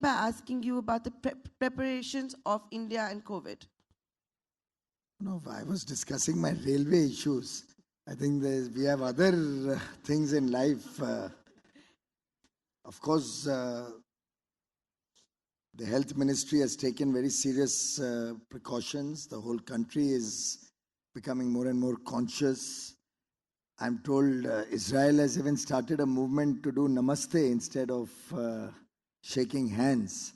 by asking you about the preparations of India and COVID. No, I was discussing my railway issues. I think we have other things in life. Of course, the health ministry has taken very serious precautions. The whole country is becoming more and more conscious. I'm told Israel has even started a movement to do namaste instead of shaking hands.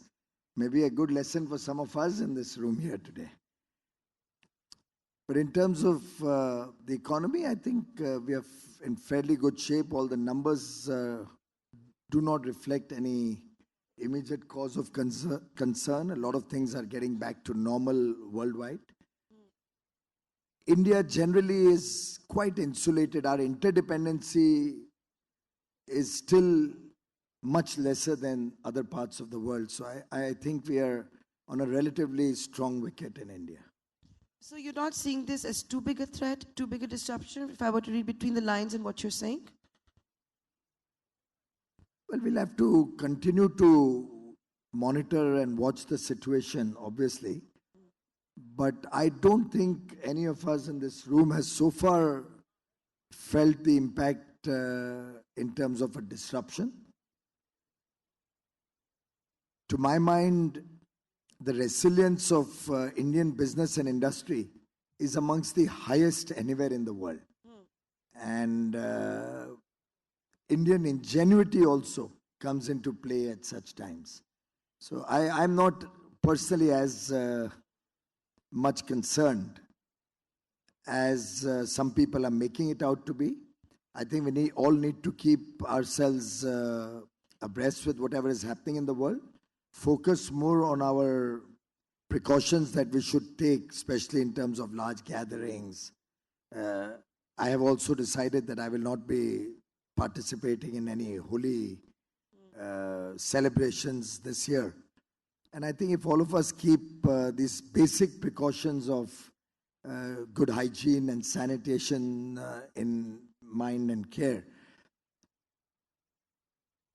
Maybe a good lesson for some of us in this room here today. But in terms of the economy, I think we are in fairly good shape. All the numbers do not reflect any immediate cause of concern. A lot of things are getting back to normal worldwide. India generally is quite insulated. Our interdependency is still much lesser than other parts of the world. So I think we are on a relatively strong wicket in India. So you're not seeing this as too big a threat, too big a disruption, if I were to read between the lines in what you're saying? Well, we'll have to continue to monitor and watch the situation, obviously. But I don't think any of us in this room has so far felt the impact in terms of a disruption. To my mind, the resilience of Indian business and industry is amongst the highest anywhere in the world. And Indian ingenuity also comes into play at such times. So I'm not personally as much concerned as some people are making it out to be. I think we all need to keep ourselves abreast with whatever is happening in the world. Focus more on our precautions that we should take, especially in terms of large gatherings. I have also decided that I will not be participating in any holy celebrations this year. And I think if all of us keep these basic precautions of good hygiene and sanitation in mind and care,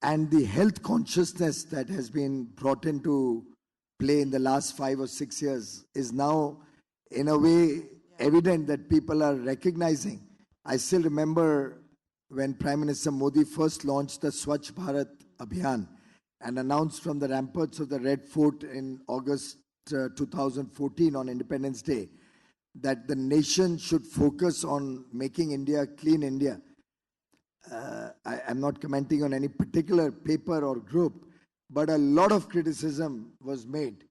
and the health consciousness that has been brought into play in the last 5 or 6 years is now in a way evident that people are recognizing. I still remember when Prime Minister Modi first launched the Swachh Bharat Abhiyan and announced from the ramparts of the Red Fort in August 2014 on Independence Day that the nation should focus on making India clean India. I'm not commenting on any particular paper or group, but a lot of criticism was made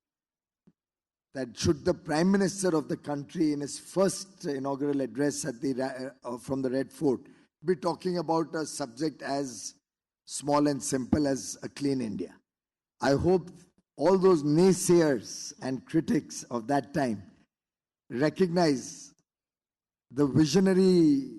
that should the Prime Minister of the country in his first inaugural address at from the Red Fort be talking about a subject as small and simple as a clean India. I hope all those naysayers and critics of that time recognize the visionary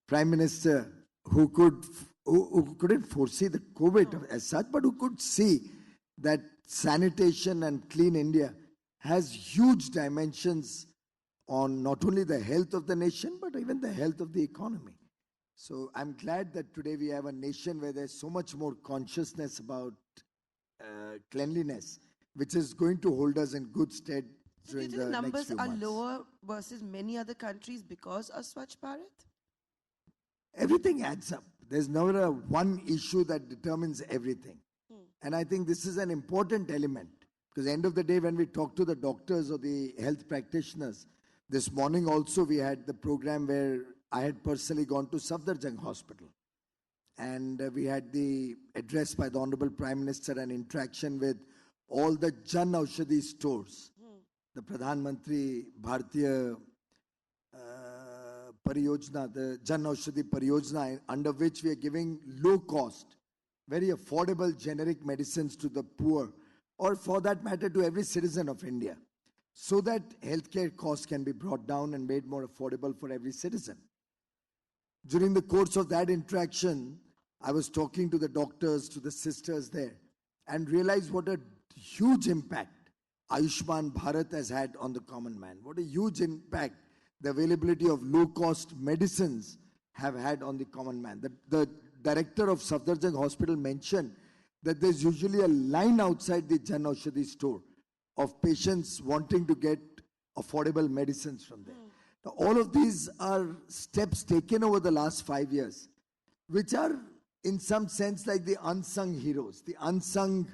Prime Minister who couldn't foresee the COVID as such, but who could see that sanitation and clean India has huge dimensions on not only the health of the nation, but even the health of the economy. So I'm glad that today we have a nation where there's so much more consciousness about cleanliness, which is going to hold us in good stead during the next few months. Do you think the numbers are lower versus many other countries because of Swachh Bharat? Everything adds up. There's never a one issue that determines everything. And I think this is an important element, because at the end of the day, when we talk to the doctors or the health practitioners, this morning also we had the program where I had personally gone to Safdarjung Hospital. And we had the address by the Honorable Prime Minister and interaction with all the Jan Aushadhi stores. The Pradhan Mantri Bharatiya Pariyojana, the Jan Aushadhi Pariyojana, under which we are giving low cost, very affordable generic medicines to the poor, or for that matter to every citizen of India, so that healthcare costs can be brought down and made more affordable for every citizen. During the course of that interaction, I was talking to the doctors, to the sisters there, and realized what a huge impact Ayushman Bharat has had on the common man. What a huge impact the availability of low-cost medicines have had on the common man. The director of Safdarjung Hospital mentioned that there's usually a line outside the Jan Aushadhi store of patients wanting to get affordable medicines from there. Now, all of these are steps taken over the last 5 years, which are in some sense like the unsung heroes, the unsung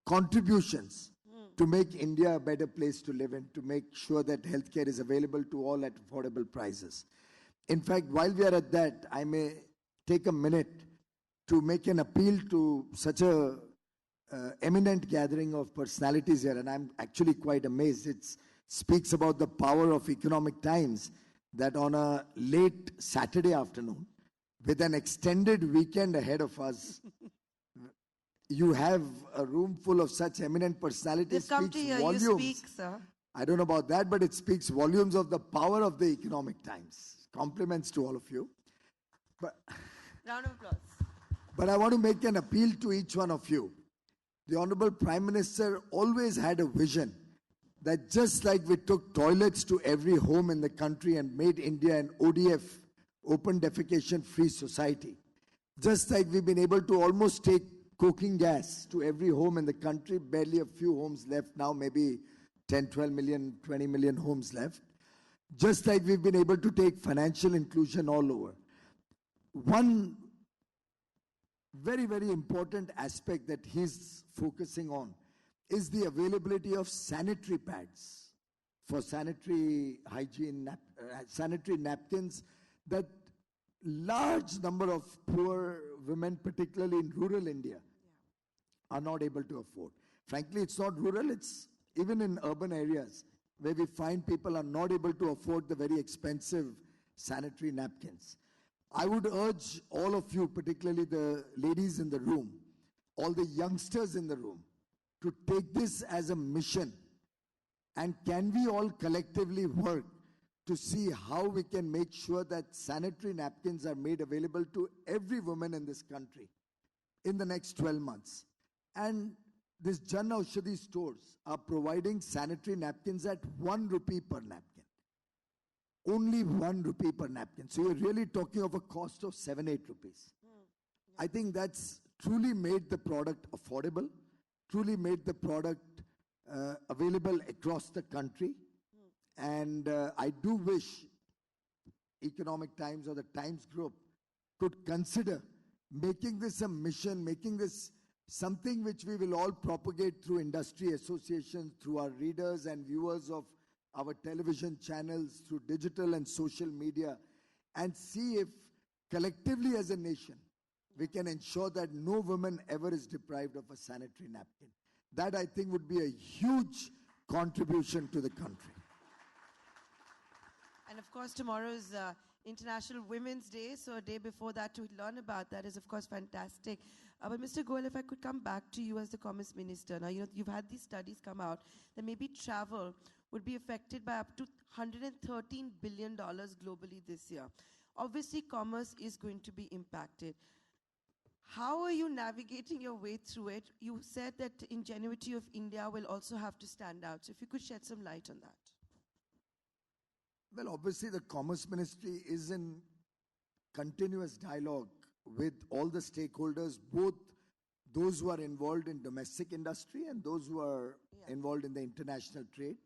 contributions to make India a better place to live in, to make sure that healthcare is available to all at affordable prices. In fact, while we are at that, I may take a minute to make an appeal to such a eminent gathering of personalities here, and I'm actually quite amazed. It speaks about the power of Economic Times that on a late Saturday afternoon, with an extended weekend ahead of us, you have a room full of such eminent personalities. They've come to hear you speak, sir. I don't know about that, but it speaks volumes of the power of the Economic Times. Compliments to all of you. But, round of applause. But I want to make an appeal to each one of you. The Honorable Prime Minister always had a vision that just like we took toilets to every home in the country and made India an ODF, open defecation free society, just like we've been able to almost take cooking gas to every home in the country, barely a few homes left now, maybe 10, 12 million, 20 million homes left. Just like we've been able to take financial inclusion all over. One very, very important aspect that he's focusing on is the availability of sanitary pads for sanitary hygiene, sanitary napkins that large number of poor women, particularly in rural India, are not able to afford. Frankly, it's not rural, it's even in urban areas where we find people are not able to afford the very expensive sanitary napkins. I would urge all of you, particularly the ladies in the room, all the youngsters in the room, to take this as a mission. And can we all collectively work to see how we can make sure that sanitary napkins are made available to every woman in this country in the next 12 months. And these Jan Aushadhi stores are providing sanitary napkins at 1 rupee per napkin. Only 1 rupee per napkin. So you're really talking of a cost of 7-8 rupees. I think that's truly made the product affordable, truly made the product available across the country. And I do wish Economic Times or the Times Group could consider making this a mission, making this something which we will all propagate through industry associations, through our readers and viewers of our television channels, through digital and social media, and see if collectively as a nation, we can ensure that no woman ever is deprived of a sanitary napkin. That I think would be a huge contribution to the country. And of course, tomorrow is International Women's Day, so a day before that to learn about that is, of course, fantastic. But Mr. Goyal, if I could come back to you as the Commerce Minister. Now, you've had these studies come out that maybe travel would be affected by up to $113 billion globally this year. Obviously, commerce is going to be impacted. How are you navigating your way through it? You said that ingenuity of India will also have to stand out. So if you could shed some light on that. Well, obviously, the Commerce Ministry is in continuous dialogue with all the stakeholders, both those who are involved in domestic industry and those who are involved in the international trade.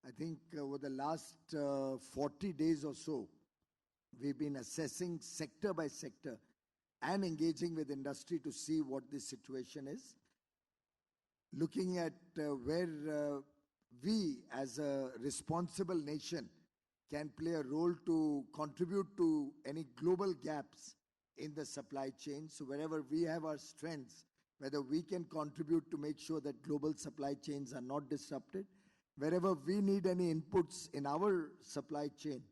I think over the last 40 days or so, we've been assessing sector by sector and engaging with industry to see what the situation is. Looking at where we as a responsible nation can play a role to contribute to any global gaps in the supply chain. So wherever we have our strengths, whether we can contribute to make sure that global supply chains are not disrupted, wherever we need any inputs in our supply chain,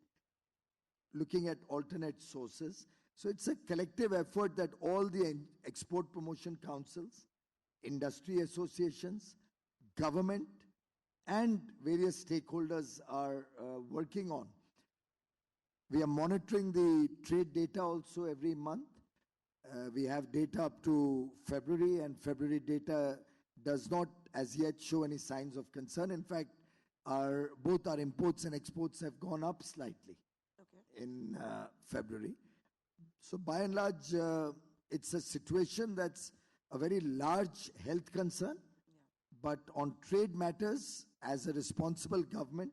looking at alternate sources. So it's a collective effort that all the export promotion councils, industry associations, government, and various stakeholders are working on. We are monitoring the trade data also every month. We have data up to February, and February data does not as yet show any signs of concern. In fact, both our imports and exports have gone up slightly in February. So by and large, it's a situation that's a very large health concern, but on trade matters, as a responsible government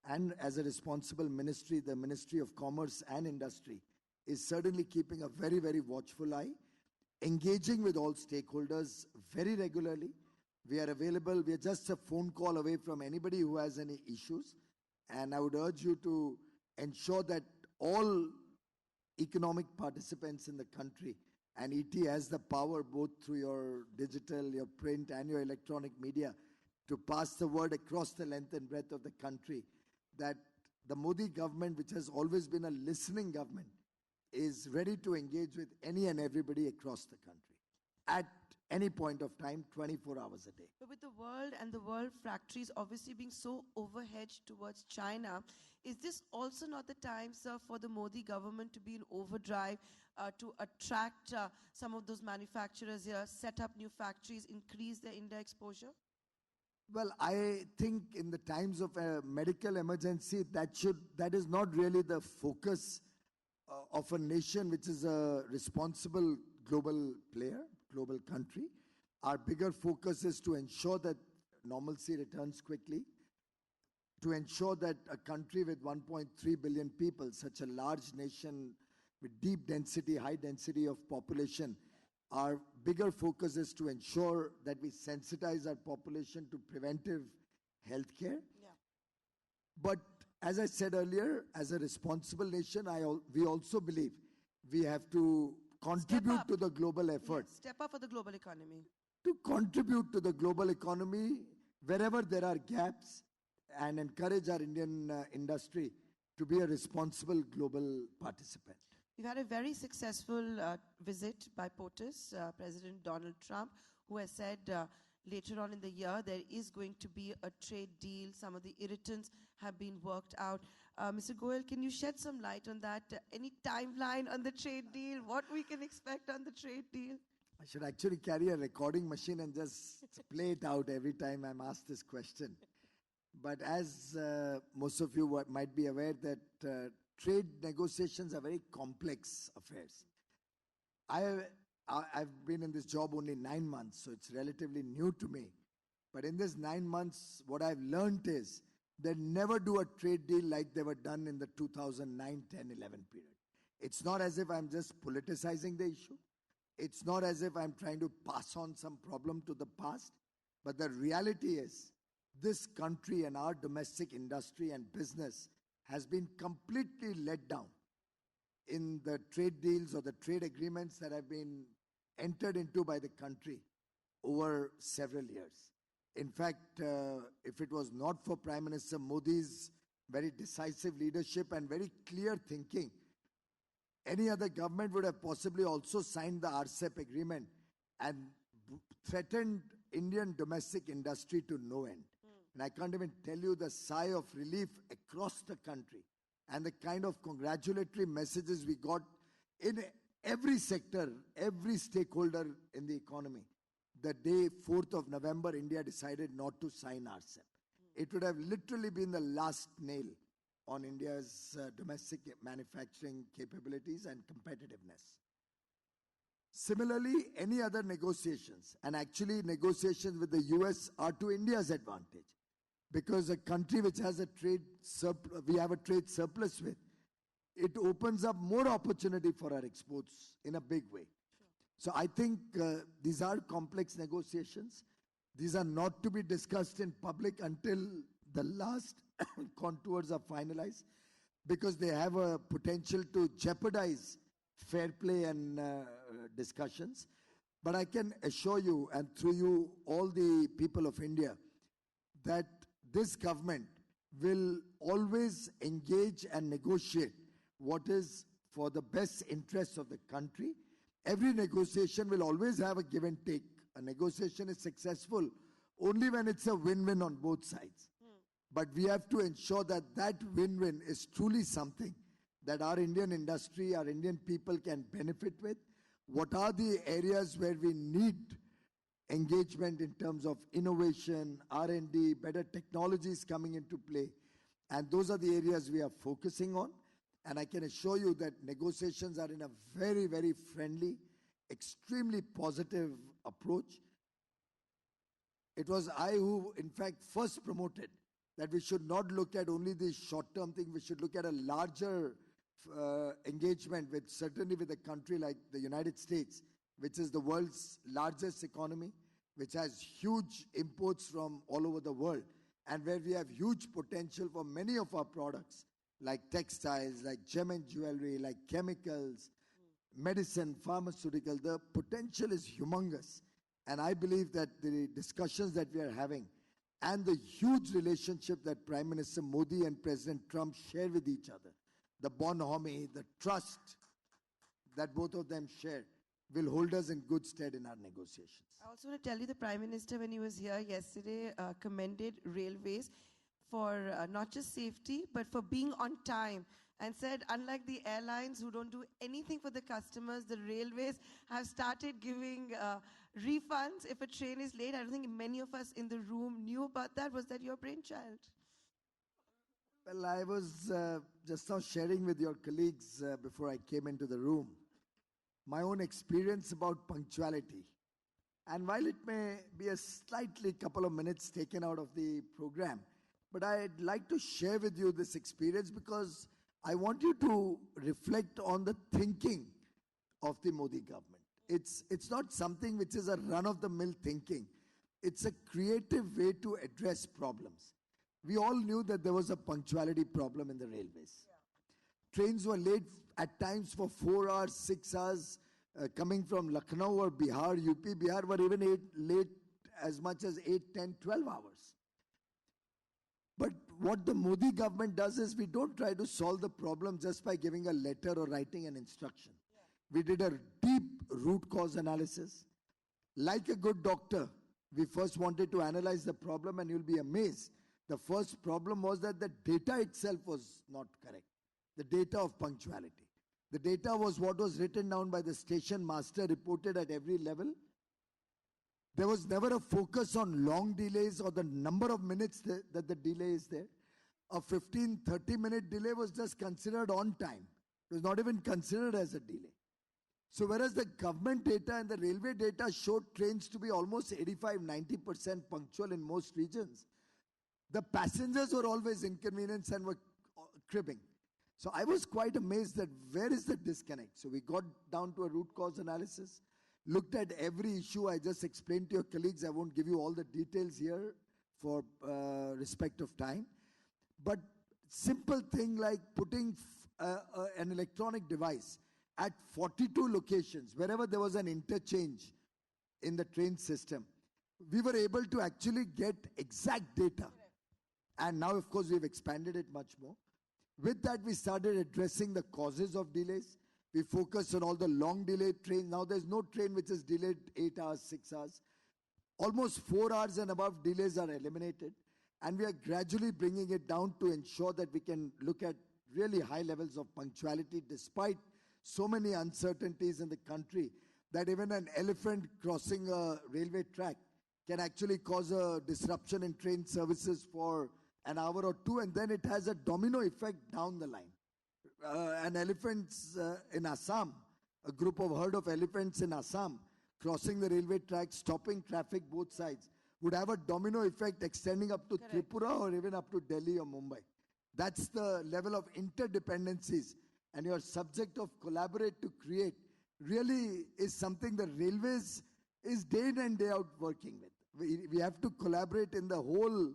and as a responsible ministry, the Ministry of Commerce and Industry is certainly keeping a very, very watchful eye, engaging with all stakeholders very regularly. We are available. We are just a phone call away from anybody who has any issues. And I would urge you to ensure that all economic participants in the country, and ET has the power both through your digital, your print and your electronic media to pass the word across the length and breadth of the country that the Modi government, which has always been a listening government, is ready to engage with any and everybody across the country at any point of time, 24 hours a day. But with the world and the world factories obviously being so overhedged towards China, is this also not the time, sir, for the Modi government to be in overdrive to attract some of those manufacturers here, set up new factories, increase their India exposure? Well, I think in the times of a medical emergency, that is not really the focus of a nation which is a responsible global player, global country. Our bigger focus is to ensure that normalcy returns quickly, to ensure that a country with 1.3 billion people, such a large nation with deep density, high density of population, our bigger focus is to ensure that we sensitize our population to preventive healthcare. Yeah. But as I said earlier, as a responsible nation, we also believe we have to contribute to the global effort. Yes, step up for the global economy. To contribute to the global economy wherever there are gaps and encourage our Indian industry to be a responsible global participant. We've had a very successful visit by POTUS, President Donald Trump, who has said later on in the year there is going to be a trade deal. Some of the irritants have been worked out. Mr. Goyal, can you shed some light on that? Any timeline on the trade deal? What we can expect on the trade deal? I should actually carry a recording machine and just play it out every time I'm asked this question. But as most of you might be aware that trade negotiations are very complex affairs. I've been in this job only 9 months, so it's relatively new to me. But in this 9 months, what I've learned is that never do a trade deal like they were done in the 2009, 10, 11 period. It's not as if I'm just politicizing the issue. It's not as if I'm trying to pass on some problem to the past. But the reality is, this country and our domestic industry and business has been completely let down in the trade deals or the trade agreements that have been entered into by the country over several years. In fact, if it was not for Prime Minister Modi's very decisive leadership and very clear thinking, any other government would have possibly also signed the RCEP agreement and threatened Indian domestic industry to no end. And I can't even tell you the sigh of relief across the country and the kind of congratulatory messages we got in every sector, every stakeholder in the economy. The day 4th of November, India decided not to sign RCEP. It would have literally been the last nail on India's domestic manufacturing capabilities and competitiveness. Similarly, any other negotiations, and actually negotiations with the US are to India's advantage. Because a country which has a trade surplus, we have a trade surplus with, it opens up more opportunity for our exports in a big way. So I think these are complex negotiations. These are not to be discussed in public until the last contours are finalized, because they have a potential to jeopardize fair play and discussions. But I can assure you, and through you, all the people of India, that this government will always engage and negotiate what is for the best interests of the country. Every negotiation will always have a give and take. A negotiation is successful only when it's a win-win on both sides. But we have to ensure that that win-win is truly something that our Indian industry, our Indian people can benefit with. What are the areas where we need engagement in terms of innovation, R&D, better technologies coming into play? And those are the areas we are focusing on. And I can assure you that negotiations are in a very, very friendly, extremely positive approach. It was I who, in fact, first promoted that we should not look at only the short-term thing. We should look at a larger engagement with, certainly with a country like the United States, which is the world's largest economy, which has huge imports from all over the world, and where we have huge potential for many of our products, like textiles, like gem and jewelry, like chemicals, medicine, pharmaceutical. The potential is humongous. And I believe that the discussions that we are having and the huge relationship that Prime Minister Modi and President Trump share with each other, the bonhomie, the trust that both of them share, will hold us in good stead in our negotiations. I also want to tell you the Prime Minister, when he was here yesterday, commended railways for not just safety, but for being on time, and said, unlike the airlines who don't do anything for the customers, the railways have started giving refunds if a train is late. I don't think many of us in the room knew about that. Was that your brainchild? Well, I was just now sharing with your colleagues before I came into the room my own experience about punctuality. And while it may be a slightly couple of minutes taken out of the program, but I'd like to share with you this experience because I want you to reflect on the thinking of the Modi government. It's not something which is a run-of-the-mill thinking. It's a creative way to address problems. We all knew that there was a punctuality problem in the railways. Yeah. Trains were late at times for 4 hours, 6 hours, coming from Lucknow or Bihar, UP, Bihar were even late as much as 8, 10, 12 hours. But what the Modi government does is we don't try to solve the problem just by giving a letter or writing an instruction. Yeah. We did a deep root cause analysis. Like a good doctor, we first wanted to analyze the problem, and you'll be amazed. The first problem was that the data itself was not correct. The data of punctuality. The data was what was written down by the station master, reported at every level. There was never a focus on long delays or the number of minutes that the delay is there. A 15, 30-minute delay was just considered on time. It was not even considered as a delay. So whereas the government data and the railway data showed trains to be almost 85-90% punctual in most regions, the passengers were always inconvenienced and were cribbing. So I was quite amazed that where is the disconnect? So we got down to a root cause analysis, looked at every issue. I just explained to your colleagues. I won't give you all the details here for respect of time. But simple thing like putting an electronic device at 42 locations, wherever there was an interchange in the train system, we were able to actually get exact data. And now, of course, we've expanded it much more. With that, we started addressing the causes of delays. We focused on all the long delayed trains. Now there's no train which is delayed 8 hours, 6 hours. Almost 4 hours and above delays are eliminated. And we are gradually bringing it down to ensure that we can look at really high levels of punctuality despite so many uncertainties in the country, that even an elephant crossing a railway track can actually cause a disruption in train services for an hour or two, and then it has a domino effect down the line. An elephants in Assam, a group of herd of elephants in Assam, crossing the railway track, stopping traffic both sides, would have a domino effect extending up to Tripura or even up to Delhi or Mumbai. That's the level of interdependencies, and your subject of collaborate to create really is something the railways is day in and day out working with. We have to collaborate in the whole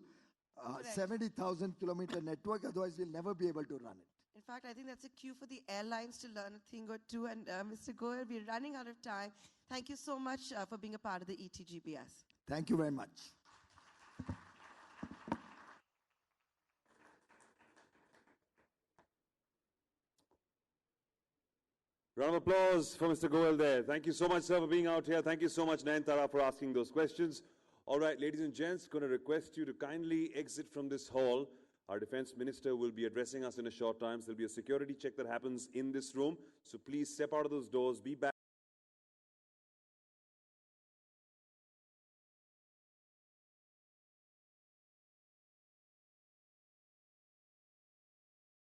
70,000 kilometer network, otherwise we'll never be able to run it. In fact, I think that's a cue for the airlines to learn a thing or two. And Mr. Goyal, we're running out of time. Thank you so much for being a part of the ETGBS. Thank you very much. Round of applause for Mr. Goyal there. Thank you so much, sir, for being out here. Thank you so much, Nayantara, for asking those questions. All right, ladies and gents, going to request you to kindly exit from this hall. Our Defence Minister will be addressing us in a short time. So there'll be a security check that happens in this room. So please step out of those doors, be back.